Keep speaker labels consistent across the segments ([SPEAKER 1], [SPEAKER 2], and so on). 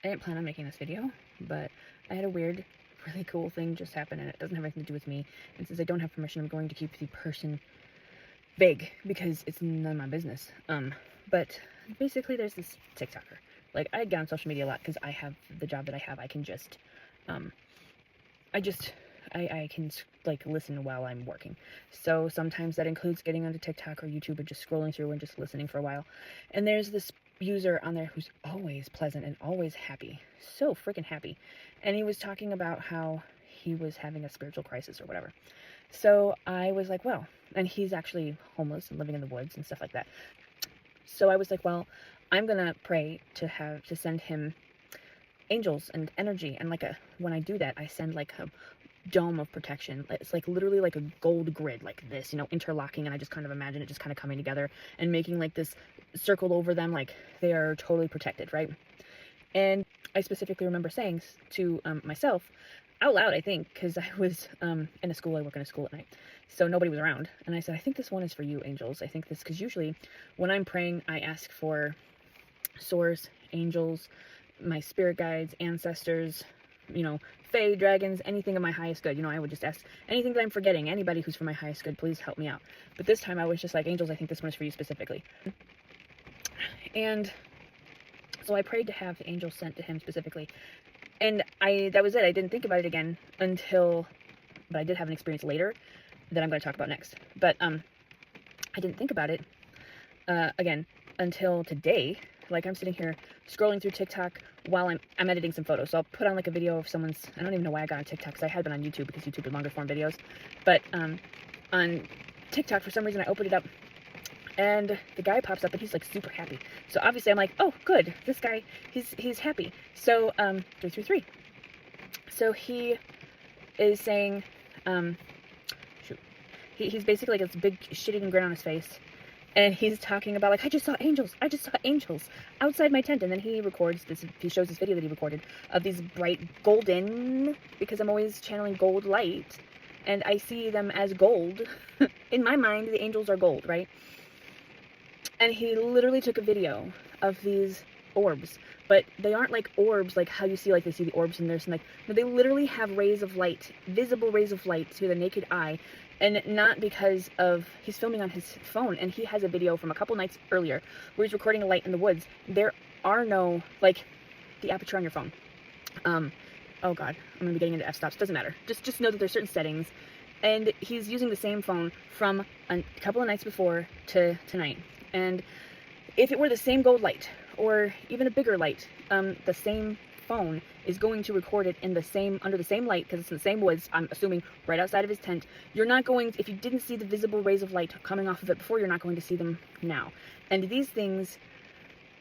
[SPEAKER 1] I didn't plan on making this video, but I had a weird, really cool thing just happen, and it doesn't have anything to do with me. And since I don't have permission, I'm going to keep the person vague because it's none of my business. But basically, there's this TikToker. Like, I get on social media a lot because I have the job that I have. I can just, I can, like, listen while I'm working. So sometimes that includes getting onto TikTok or YouTube and just scrolling through and just listening for a while. And there's this user on there who's always pleasant and always happy. So freaking happy. And he was talking about how he was having a spiritual crisis or whatever. So I was like, well, and he's actually homeless and living in the woods and stuff like that. So I was like, well, I'm gonna pray to send him angels and energy, and when I do that, I send like a dome of protection. It's like literally like a gold grid like this, interlocking, and I just kind of imagine it just kind of coming together and making like this circle over them, like they are totally protected, right? And I specifically remember saying to myself out loud, I think, because I was in a school, I work in a school at night, so nobody was around, and I said, I think this one is for you, angels. I think this, because usually when I'm praying, I ask for source, angels, my spirit guides, ancestors, fae, dragons, anything of my highest good. I would just ask anything that I'm forgetting, anybody who's for my highest good, please help me out. But this time I was just like, angels, I think this one is for you specifically. And so I prayed to have the angels sent to him specifically. And that was it. I didn't think about it again but I did have an experience later that I'm going to talk about next. But I didn't think about it again until today. Like, I'm sitting here scrolling through TikTok while I'm editing some photos. So I'll put on like a video of someone's, I don't even know why I got on TikTok, because I had been on YouTube because YouTube did longer form videos. But on TikTok, for some reason, I opened it up and the guy pops up and he's like super happy. So obviously I'm like, oh good, this guy, he's happy. So 333. So he is saying, he's basically like this big shit-eating grin on his face. And he's talking about, like, I just saw angels outside my tent. And then he shows this video that he recorded of these bright golden, because I'm always channeling gold light, and I see them as gold. In my mind, the angels are gold, right? And he literally took a video of these orbs, but they aren't like orbs like how you see, like they see the orbs and there's like, no, they literally have rays of light, visible rays of light to the naked eye. And not because of, he's filming on his phone, and he has a video from a couple nights earlier where he's recording a light in the woods. There are no, like, the aperture on your phone. Oh god, I'm gonna be getting into f-stops, doesn't matter. Just know that there's certain settings, and he's using the same phone from a couple of nights before to tonight. And if it were the same gold light, or even a bigger light, the same phone is going to record it under the same light, because it's in the same woods, I'm assuming right outside of his tent. You're not going, if you didn't see the visible rays of light coming off of it before, you're not going to see them now. And these things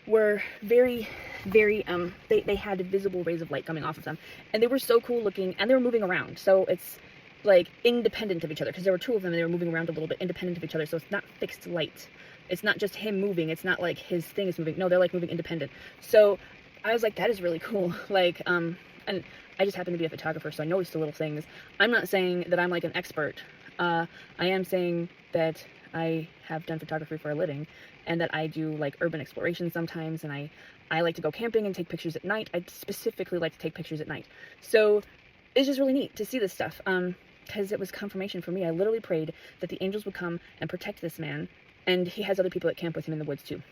[SPEAKER 1] were very, very, they had visible rays of light coming off of them, and they were so cool looking, and they were moving around, so it's like independent of each other, because there were two of them and they were moving around a little bit independent of each other, so it's not fixed light. It's not just him moving, it's not like his thing is moving, no, they're like moving independent. So I was like, that is really cool. Like, and I just happen to be a photographer, so I noticed the little things. I'm not saying that I'm like an expert. I am saying that I have done photography for a living, and that I do like urban exploration sometimes, and I like to go camping and take pictures at night. I specifically like to take pictures at night. So it's just really neat to see this stuff, because it was confirmation for me. I literally prayed that the angels would come and protect this man, and he has other people that camp with him in the woods too.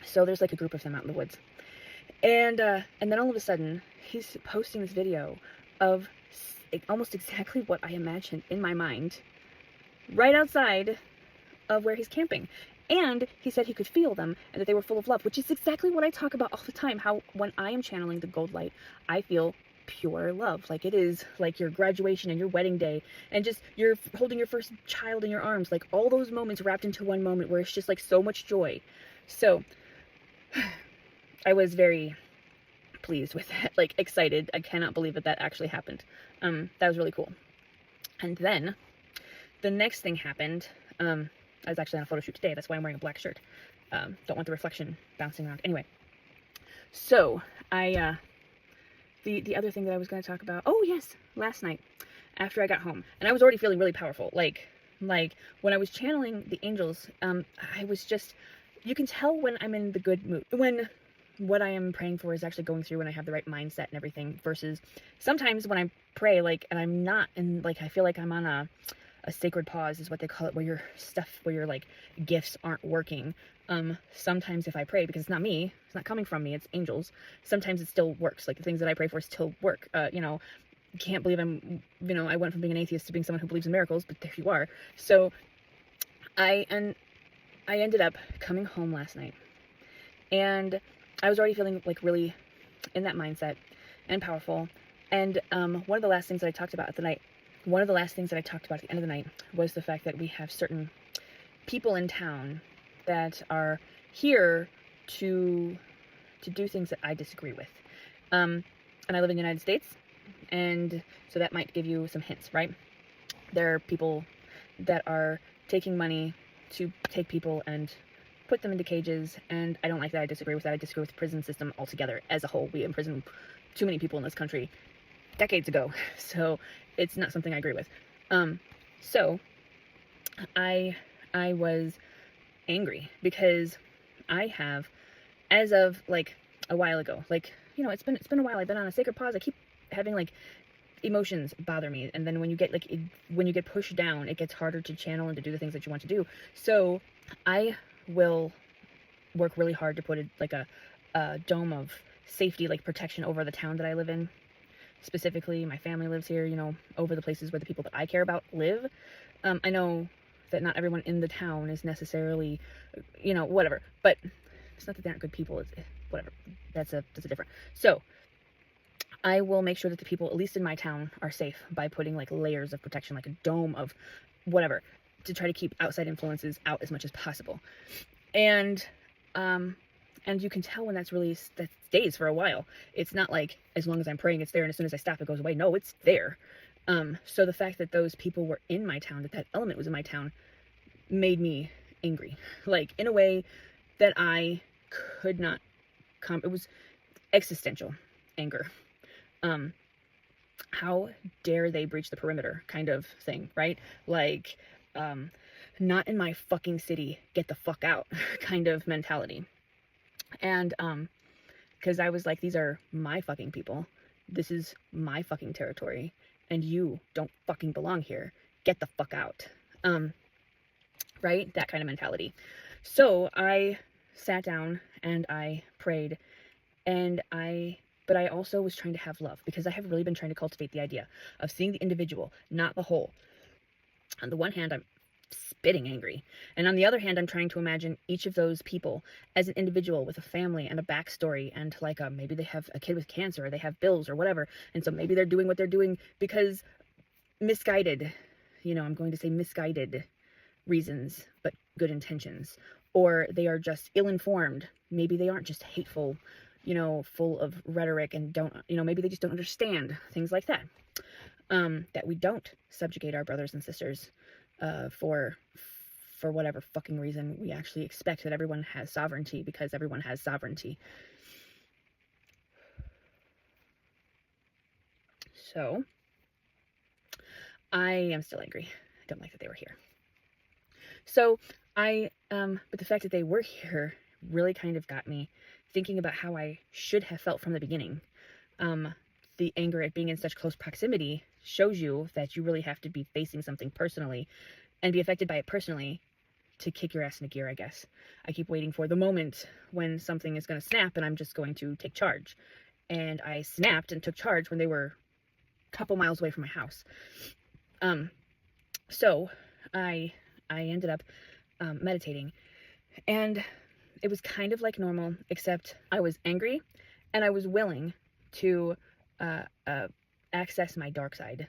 [SPEAKER 1] So there's like a group of them out in the woods. And then all of a sudden, he's posting this video of almost exactly what I imagined in my mind, right outside of where he's camping. And he said he could feel them, and that they were full of love, which is exactly what I talk about all the time, how when I am channeling the gold light, I feel pure love. Like, it is like your graduation and your wedding day, and just you're holding your first child in your arms, like all those moments wrapped into one moment where it's just like so much joy. So I was very pleased with that, like excited. I cannot believe that actually happened. That was really cool. And then the next thing happened. I was actually on a photo shoot today. That's why I'm wearing a black shirt. Don't want the reflection bouncing around. Anyway, so the other thing that I was going to talk about. Oh yes, last night after I got home, and I was already feeling really powerful. Like when I was channeling the angels, I was just. You can tell when I'm in the good mood. When what I am praying for is actually going through when I have the right mindset and everything, versus sometimes when I pray, like, and I'm not, and like, I feel like I'm on a sacred pause is what they call it, where your like gifts aren't working. Sometimes if I pray, because it's not me, it's not coming from me, it's angels, sometimes it still works. Like, the things that I pray for still work. Can't believe I went from being an atheist to being someone who believes in miracles, but there you are. So I ended up coming home last night, and I was already feeling like really in that mindset and powerful. And one of the last things that I talked about at the night, one of the last things that I talked about at the end of the night was the fact that we have certain people in town that are here to do things that I disagree with. And I live in the United States, and so that might give you some hints, right? There are people that are taking money to take people and put them into cages, and I don't like that. I disagree with that. I disagree with the prison system altogether as a whole. We imprisoned too many people in this country decades ago, so it's not something I agree with. So I was angry because I have, as of like a while ago, like, it's been a while. I've been on a sacred pause. I keep having like emotions bother me, and then when you get pushed down, it gets harder to channel and to do the things that you want to do. So I will work really hard to put a dome of safety, like protection, over the town that I live in. Specifically, my family lives here, over the places where the people that I care about live. I know that not everyone in the town is necessarily, whatever, but it's not that they aren't good people. It's whatever. That's a different. So I will make sure that the people, at least in my town, are safe by putting like layers of protection, like a dome of whatever, to try to keep outside influences out as much as possible. And you can tell when that stays for a while. It's not like as long as I'm praying it's there, and as soon as I stop it goes away. No, it's there. So the fact that those people were in my town, that element was in my town, made me angry, like in a way that I could not it was existential anger. How dare they breach the perimeter kind of thing, right? Like, not in my fucking city, get the fuck out kind of mentality. And because I was like, these are my fucking people, this is my fucking territory, and you don't fucking belong here, get the fuck out. Right? That kind of mentality. So I sat down and I prayed, but I also was trying to have love, because I have really been trying to cultivate the idea of seeing the individual, not the whole. On the one hand, I'm spitting angry, and on the other hand, I'm trying to imagine each of those people as an individual with a family and a backstory, and like maybe they have a kid with cancer, or they have bills or whatever, and so maybe they're doing what they're doing because misguided, I'm going to say misguided reasons, but good intentions, or they are just ill-informed. Maybe they aren't just hateful, full of rhetoric, and don't, maybe they just don't understand things like that. That we don't subjugate our brothers and sisters for whatever fucking reason. We actually expect that everyone has sovereignty, because everyone has sovereignty. So I am still angry. I don't like that they were here. So but the fact that they were here really kind of got me thinking about how I should have felt from the beginning. The anger at being in such close proximity shows you that you really have to be facing something personally and be affected by it personally to kick your ass into gear, I guess. I keep waiting for the moment when something is going to snap and I'm just going to take charge. And I snapped and took charge when they were a couple miles away from my house. So I ended up meditating, and it was kind of like normal, except I was angry and I was willing to access my dark side,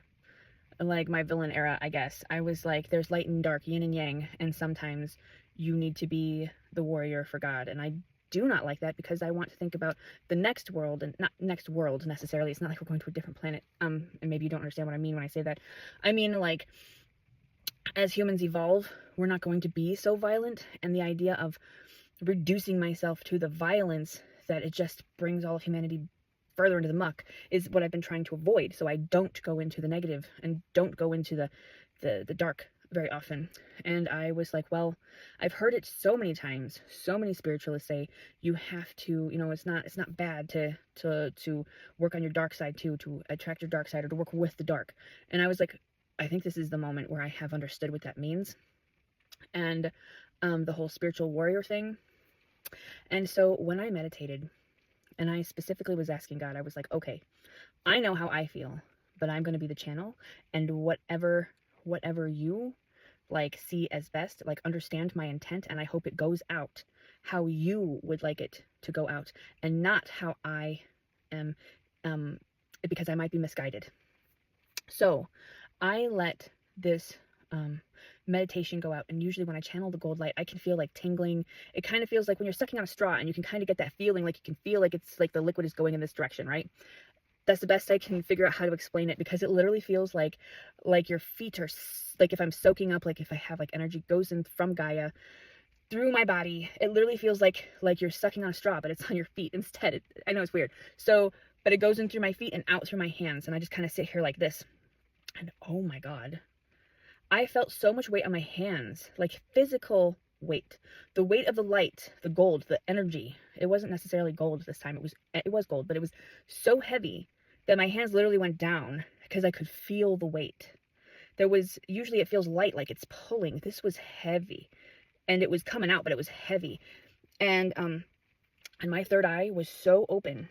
[SPEAKER 1] like my villain era, I guess. I was like, there's light and dark, yin and yang, and sometimes you need to be the warrior for God. And I do not like that, because I want to think about the next world, and not next world necessarily. It's not like we're going to a different planet. And maybe you don't understand what I mean when I say that. I mean, like, as humans evolve, we're not going to be so violent, and the idea of reducing myself to the violence that it just brings all of humanity further into the muck is what I've been trying to avoid, so I don't go into the negative and don't go into the dark very often. And I was like, well, I've heard it so many times. So many spiritualists say you have to, it's not bad to work on your dark side too, to attract your dark side or to work with the dark. And I was like, I think this is the moment where I have understood what that means. And the whole spiritual warrior thing. And so when I meditated, and I specifically was asking God, I was like, okay, I know how I feel, but I'm going to be the channel, and whatever you like see as best, like understand my intent, and I hope it goes out how you would like it to go out, and not how I am, because I might be misguided. So I let this meditation go out, and usually when I channel the gold light, I can feel like tingling. It kind of feels like when you're sucking on a straw, and you can kind of get that feeling, like you can feel like it's like the liquid is going in this direction, right? That's the best I can figure out how to explain it, because it literally feels like your feet are, like if I'm soaking up, like if I have like energy goes in from Gaia through my body, it literally feels like you're sucking on a straw, but it's on your feet instead. I know it's weird. So, but it goes in through my feet and out through my hands, and I just kind of sit here like this. And oh my God, I felt so much weight on my hands, like physical weight, the weight of the light, the gold, the energy. It wasn't necessarily gold this time. It was gold, but it was so heavy that my hands literally went down because I could feel the weight. Usually it feels light, like it's pulling. This was heavy, and it was coming out, but it was heavy. And my third eye was so open.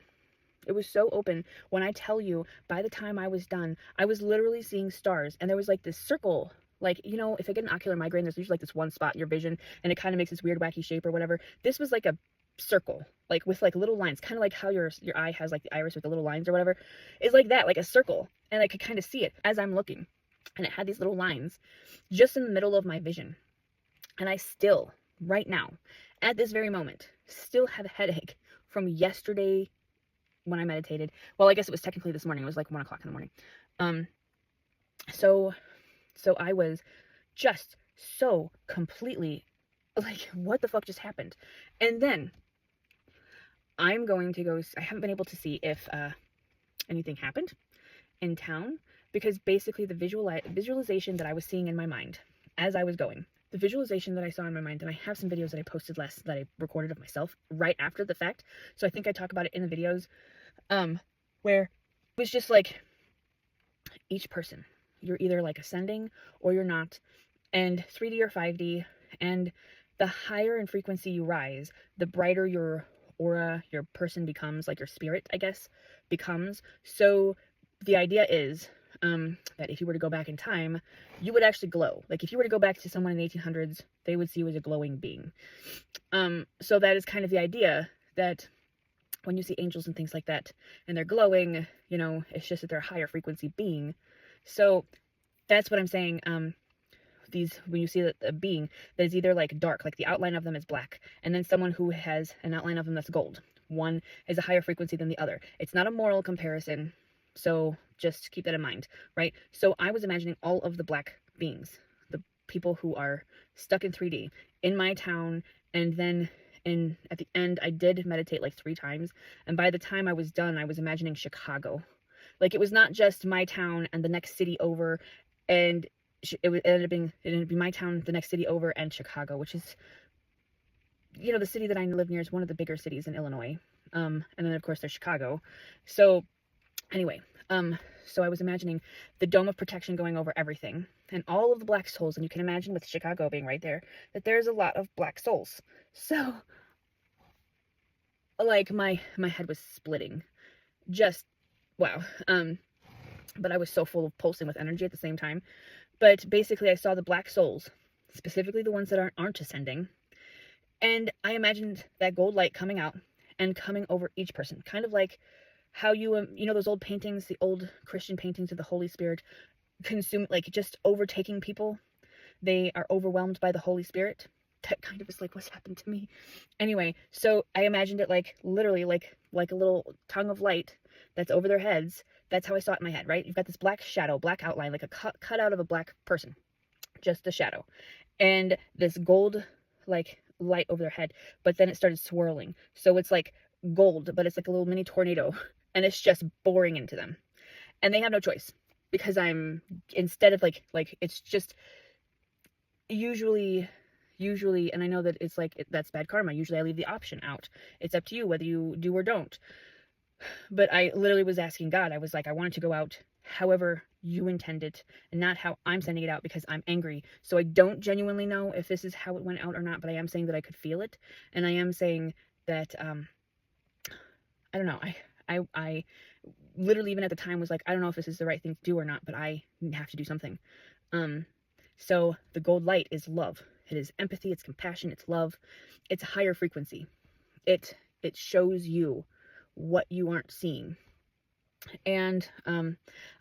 [SPEAKER 1] It was so open. When I tell you, by the time I was done, I was literally seeing stars, and there was like this circle. Like, if I get an ocular migraine, there's usually like this one spot in your vision, and it kind of makes this weird wacky shape or whatever. This was like a circle, like with like little lines, kind of like how your eye has like the iris with the little lines or whatever. It's like that, like a circle, and I could kind of see it as I'm looking, and it had these little lines just in the middle of my vision. And I still, right now, at this very moment, still have a headache from yesterday when I meditated. Well, I guess it was technically this morning. It was like 1 o'clock in the morning. So I was just so completely like, what the fuck just happened? And then I'm going to go, I haven't been able to see if anything happened in town, because basically the visualization that I was seeing in my mind as I was going, the visualization that I saw in my mind, and I have some videos that I posted that I recorded of myself right after the fact. So I think I talk about it in the videos, where it was just like each person, you're either like ascending or you're not, and 3D or 5D, and the higher in frequency you rise, the brighter your aura, your person becomes, like your spirit, I guess, becomes. So the idea is that if you were to go back in time, you would actually glow. Like if you were to go back to someone in the 1800s, they would see you as a glowing being. So that is kind of the idea, that when you see angels and things like that, and they're glowing, it's just that they're a higher frequency being. So that's what I'm saying. When you see a being that is either like dark, like the outline of them is black, and then someone who has an outline of them that's gold, one is a higher frequency than the other. It's not a moral comparison, so just keep that in mind, right? So I was imagining all of the black beings, the people who are stuck in 3D in my town, and then at the end I did meditate like 3 times, and by the time I was done, I was imagining Chicago. Like it was not just my town and the next city over, and it ended up being my town, the next city over, and Chicago, which is, the city that I live near is one of the bigger cities in Illinois. And then of course there's Chicago. So anyway, so I was imagining the dome of protection going over everything, and all of the black souls. And you can imagine with Chicago being right there, that there's a lot of black souls. So like my head was splitting. Just wow. But I was so full of pulsing with energy at the same time. But basically I saw the black souls, specifically the ones that aren't ascending, and I imagined that gold light coming out and coming over each person, kind of like how you those old paintings, the old Christian paintings of the Holy Spirit consume, like just overtaking people. They are overwhelmed by the Holy Spirit. That kind of is like what's happened to me. Anyway, so I imagined it like literally like a little tongue of light that's over their heads. That's how I saw it in my head, right? You've got this black shadow, black outline, like a cut out of a black person, just a shadow, and this gold like light over their head. But then it started swirling, so it's like gold, but it's like a little mini tornado, and it's just boring into them, and they have no choice, because I'm, instead of like it's just, usually, and I know that it's like, that's bad karma. Usually I leave the option out. It's up to you whether you do or don't. But I literally was asking God, I was like, I want it to go out however you intend it, and not how I'm sending it out because I'm angry. So I don't genuinely know if this is how it went out or not, but I am saying that I could feel it. And I am saying that, I don't know, I literally even at the time was like, I don't know if this is the right thing to do or not, but I have to do something. So the gold light is love. It is empathy, it's compassion, it's love. It's a higher frequency. It shows you what you aren't seeing. And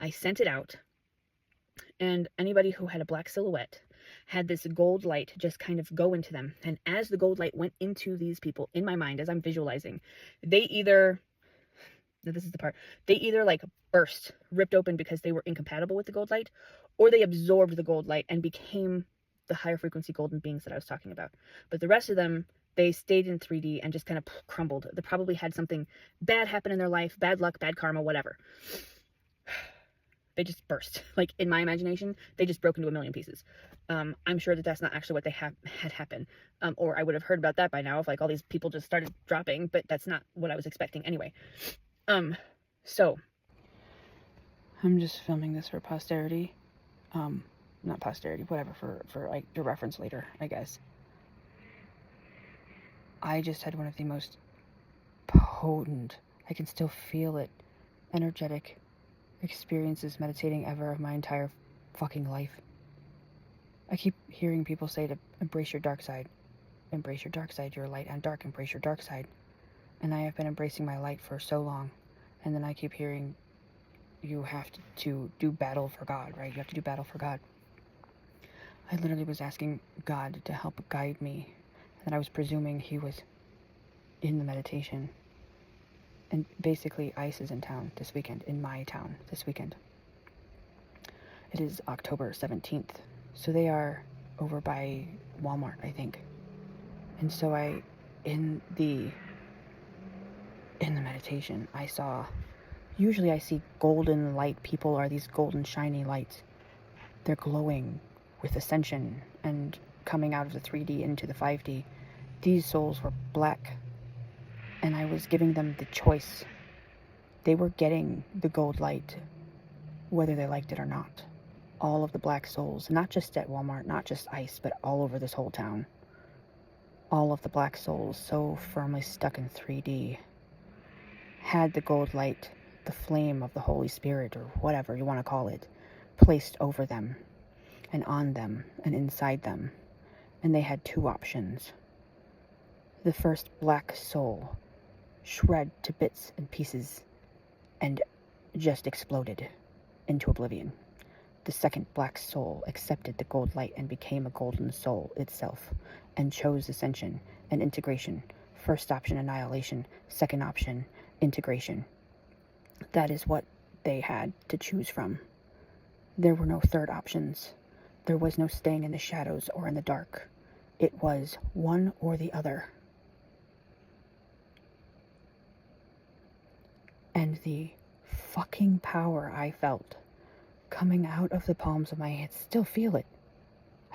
[SPEAKER 1] I sent it out, and anybody who had a black silhouette had this gold light just kind of go into them. And as the gold light went into these people, in my mind, as I'm visualizing, they either, this is the part, they either like burst, ripped open because they were incompatible with the gold light, or they absorbed the gold light and became the higher frequency golden beings that I was talking about. But the rest of them, they stayed in 3D and just kind of crumbled. They probably had something bad happen in their life, bad luck, bad karma, whatever. They just burst. Like, in my imagination, they just broke into a million pieces. I'm sure that that's not actually what they had happen. Or I would have heard about that by now if like all these people just started dropping, but that's not what I was expecting anyway. So I'm just filming this for posterity. Not posterity, whatever, for like your reference later, I guess. I just had one of the most potent, I can still feel it, energetic experiences meditating ever of my entire fucking life. I keep hearing people say to embrace your dark side. Embrace your dark side. You're light and dark. Embrace your dark side. And I have been embracing my light for so long. And then I keep hearing you have to do battle for God, right? You have to do battle for God. I literally was asking God to help guide me. And I was presuming he was in the meditation. And basically, ICE is in town this weekend, in my town this weekend. It is October 17th. So they are over by Walmart, I think. And so in the meditation, I saw, usually I see golden light. People are these golden shiny lights. They're glowing with ascension and coming out of the 3D into the 5D. These souls were black, and I was giving them the choice. They were getting the gold light, whether they liked it or not. All of the black souls, not just at Walmart, not just ICE, but all over this whole town. All of the black souls, so firmly stuck in 3D, had the gold light, the flame of the Holy Spirit, or whatever you want to call it, placed over them, and on them, and inside them. And they had two options. The first black soul shred to bits and pieces and just exploded into oblivion. The second black soul accepted the gold light and became a golden soul itself, and chose ascension and integration. First option, annihilation. Second option, integration. That is what they had to choose from. There were no third options. There was no staying in the shadows or in the dark. It was one or the other. And the fucking power I felt coming out of the palms of my hands, still feel it.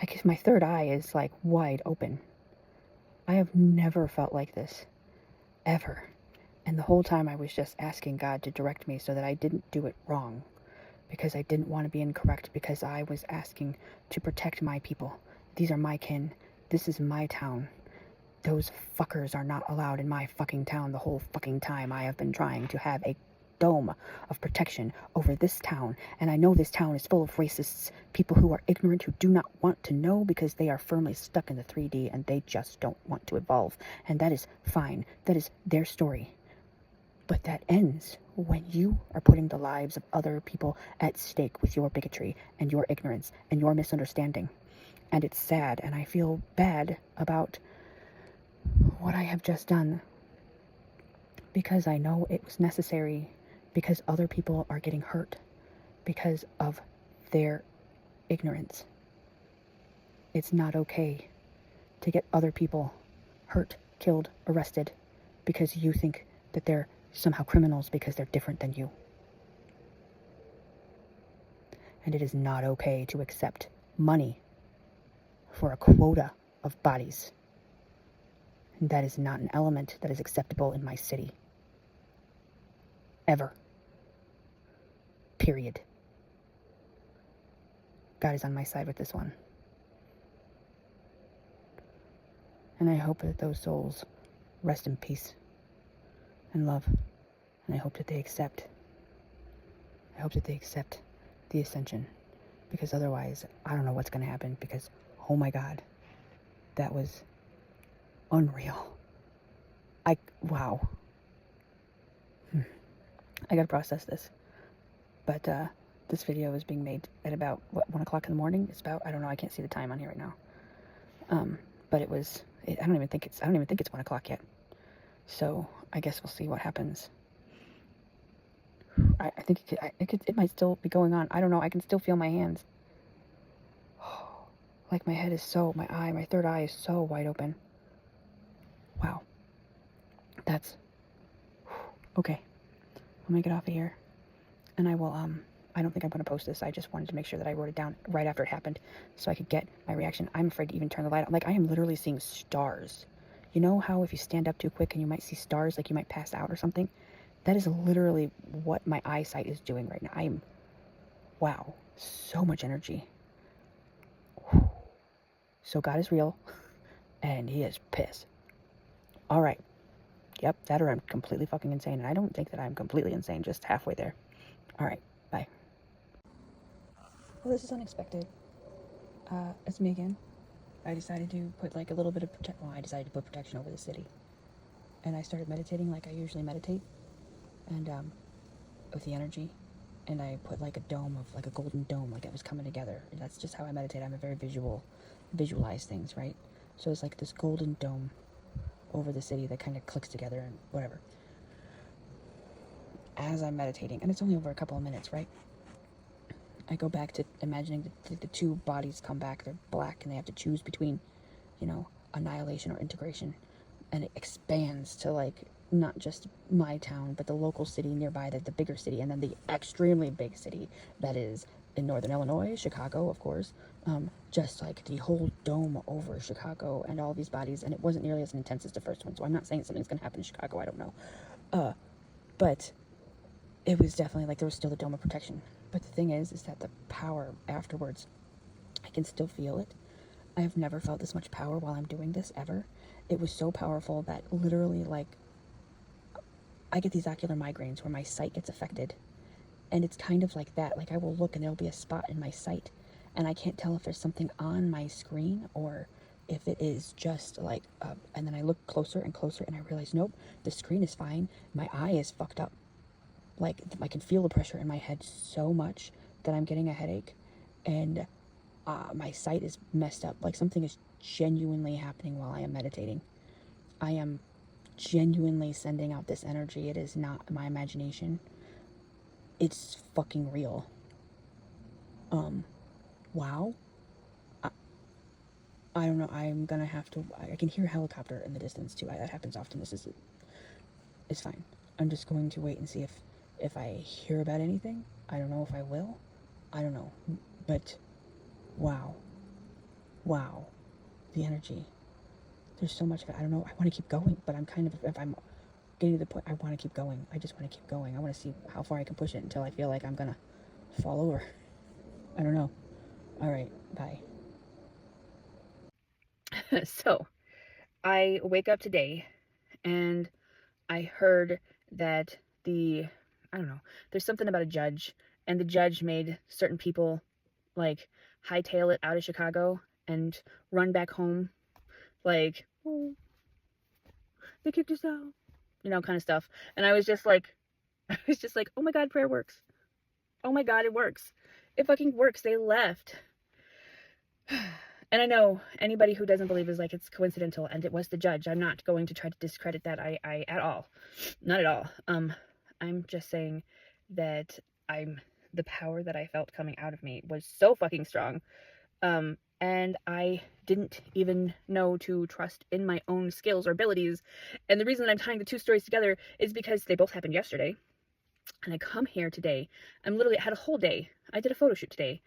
[SPEAKER 1] I guess my third eye is like wide open. I have never felt like this, ever. And the whole time I was just asking God to direct me so that I didn't do it wrong, because I didn't want to be incorrect, because I was asking to protect my people. These are my kin. This is my town. Those fuckers are not allowed in my fucking town. The whole fucking time I have been trying to have a dome of protection over this town, and I know this town is full of racists, people who are ignorant, who do not want to know because they are firmly stuck in the 3D and they just don't want to evolve, and that is fine. That is their story. But that ends when you are putting the lives of other people at stake with your bigotry and your ignorance and your misunderstanding. And it's sad, and I feel bad about what I have just done, because I know it was necessary, because other people are getting hurt because of their ignorance. It's not okay to get other people hurt, killed, arrested because you think that they're somehow criminals because they're different than you. And it is not okay to accept money for a quota of bodies. And that is not an element that is acceptable in my city. Ever. Period. God is on my side with this one. And I hope that those souls rest in peace and love. And I hope that they accept. I hope that they accept the ascension. Because otherwise, I don't know what's going to happen. Because, oh my God, that was unreal. Wow. I gotta process this. But this video is being made at about, 1 o'clock in the morning? It's about, I don't know, I can't see the time on here right now. But I don't even think it's 1 o'clock yet. So I guess we'll see what happens. I think it might still be going on. I don't know. I can still feel my hands. Like my head is my third eye is so wide open. Wow. That's, okay. I'll make it off of here. And I will, I don't think I'm going to post this. I just wanted to make sure that I wrote it down right after it happened so I could get my reaction. I'm afraid to even turn the light on. Like, I am literally seeing stars. You know how if you stand up too quick and you might see stars, like you might pass out or something? That is literally what my eyesight is doing right now. Wow, so much energy. So God is real, and he is pissed. All right. Yep, that or I'm completely fucking insane, and I don't think that I'm completely insane, just halfway there. All right, bye. Well, this is unexpected. It's me again. I decided to put like a little bit of I decided to put protection over the city. And I started meditating like I usually meditate. And with the energy. And I put like a dome of, like a golden dome, like it was coming together. And that's just how I meditate. I'm a very visualize things, right? So it's like this golden dome over the city that kind of clicks together and whatever. As I'm meditating, and it's only over a couple of minutes, right? I go back to imagining the two bodies come back. They're black, and they have to choose between, annihilation or integration. And it expands to, like, not just my town, but the local city nearby, the bigger city, and then the extremely big city that is in northern Illinois, Chicago, of course. Just, like, the whole dome over Chicago and all these bodies. And it wasn't nearly as intense as the first one, so I'm not saying something's going to happen in Chicago. I don't know. But it was definitely, like, there was still the dome of protection. But the thing is that the power afterwards, I can still feel it. I have never felt this much power while I'm doing this, ever. It was so powerful that literally, like, I get these ocular migraines where my sight gets affected. And it's kind of like that. Like, I will look and there'll be a spot in my sight. And I can't tell if there's something on my screen or if it is just, like, and then I look closer and closer and I realize, nope, the screen is fine. My eye is fucked up. Like, I can feel the pressure in my head so much that I'm getting a headache, and my sight is messed up. Like, something is genuinely happening while I am meditating. I am genuinely sending out this energy. It is not my imagination. It's fucking real. Wow. I don't know. I'm gonna have to. I can hear a helicopter in the distance too. That happens often. It's fine. I'm just going to wait and see if I hear about anything. I don't know if I will. I don't know. But, wow. The energy. There's so much of it. I don't know. I want to keep going, but I'm kind of, if I'm getting to the point, I want to keep going. I just want to keep going. I want to see how far I can push it until I feel like I'm going to fall over. I don't know. All right. Bye. So, I wake up today and I heard that I don't know, there's something about a judge, and the judge made certain people, like, hightail it out of Chicago and run back home, like, oh, they kicked us out, kind of stuff. And I was just like, oh my God, prayer works. Oh my God, it works. It fucking works. They left. And I know anybody who doesn't believe is like, it's coincidental, and it was the judge. I'm not going to try to discredit that. I at all. Not at all. I'm just saying that the power that I felt coming out of me was so fucking strong. And I didn't even know to trust in my own skills or abilities. And the reason that I'm tying the two stories together is because they both happened yesterday. And I come here today. I had a whole day. I did a photo shoot today.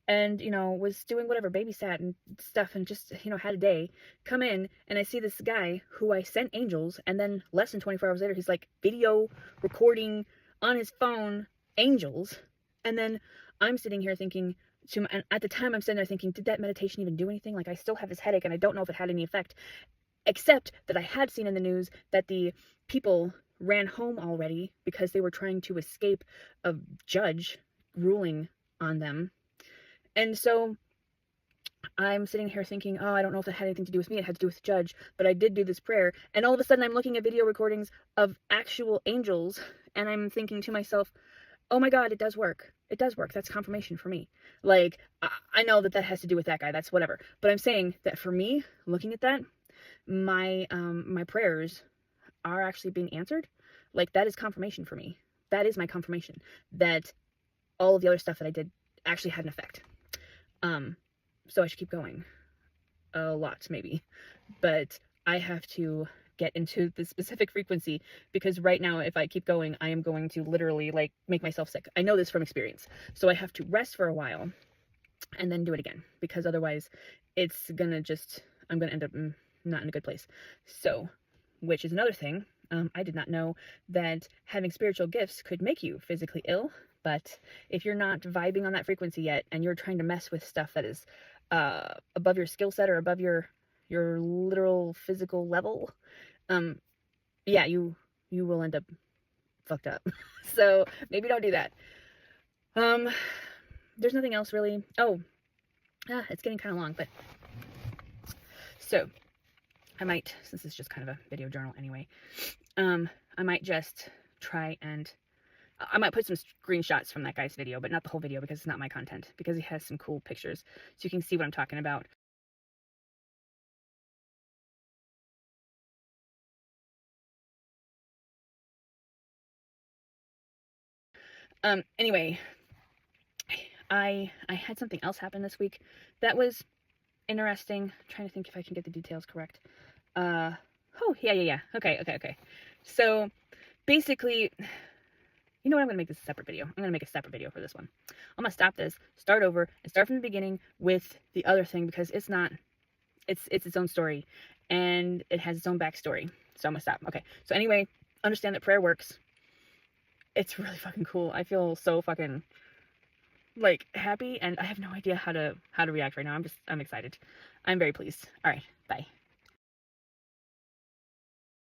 [SPEAKER 1] and, was doing whatever, babysat and stuff, and just, had a day, come in, and I see this guy who I sent angels, and then less than 24 hours later, he's like video recording on his phone angels. And then I'm sitting here thinking, and at the time I'm sitting there thinking, did that meditation even do anything? Like, I still have this headache, and I don't know if it had any effect, except that I had seen in the news that the people ran home already because they were trying to escape a judge ruling on them. And so I'm sitting here thinking, oh, I don't know if it had anything to do with me. It had to do with the judge. But I did do this prayer. And all of a sudden, I'm looking at video recordings of actual angels. And I'm thinking to myself, oh my God, it does work. It does work. That's confirmation for me. Like, I know that has to do with that guy. That's whatever. But I'm saying that for me, looking at that, my prayers are actually being answered. Like, that is confirmation for me. That is my confirmation that all of the other stuff that I did actually had an effect. So I should keep going. A lot, maybe. But I have to get into the specific frequency, because right now, if I keep going, I am going to literally, like, make myself sick. I know this from experience. So I have to rest for a while and then do it again, because otherwise it's gonna I'm gonna end up not in a good place. So, which is another thing. I did not know that having spiritual gifts could make you physically ill, but if you're not vibing on that frequency yet, and you're trying to mess with stuff that is above your skill set or above your literal physical level, yeah, you will end up fucked up. So maybe don't do that. There's nothing else really. Oh, it's getting kind of long, but so I might, since it's just kind of a video journal anyway, I might just try and I might put some screenshots from that guy's video, but not the whole video, because it's not my content, because he has some cool pictures, so you can see what I'm talking about. Anyway, I had something else happen this week that was interesting. I'm trying to think if I can get the details correct. Oh, yeah. Okay. So, basically, you know what? I'm going to make this a separate video. I'm going to make a separate video for this one. I'm going to stop this, start over, and start from the beginning with the other thing, because it's not, it's its own story, and it has its own backstory. So I'm going to stop. Okay. So anyway, understand that prayer works. It's really fucking cool. I feel so fucking, like, happy, and I have no idea how to react right now. I'm excited. I'm very pleased. All right. Bye.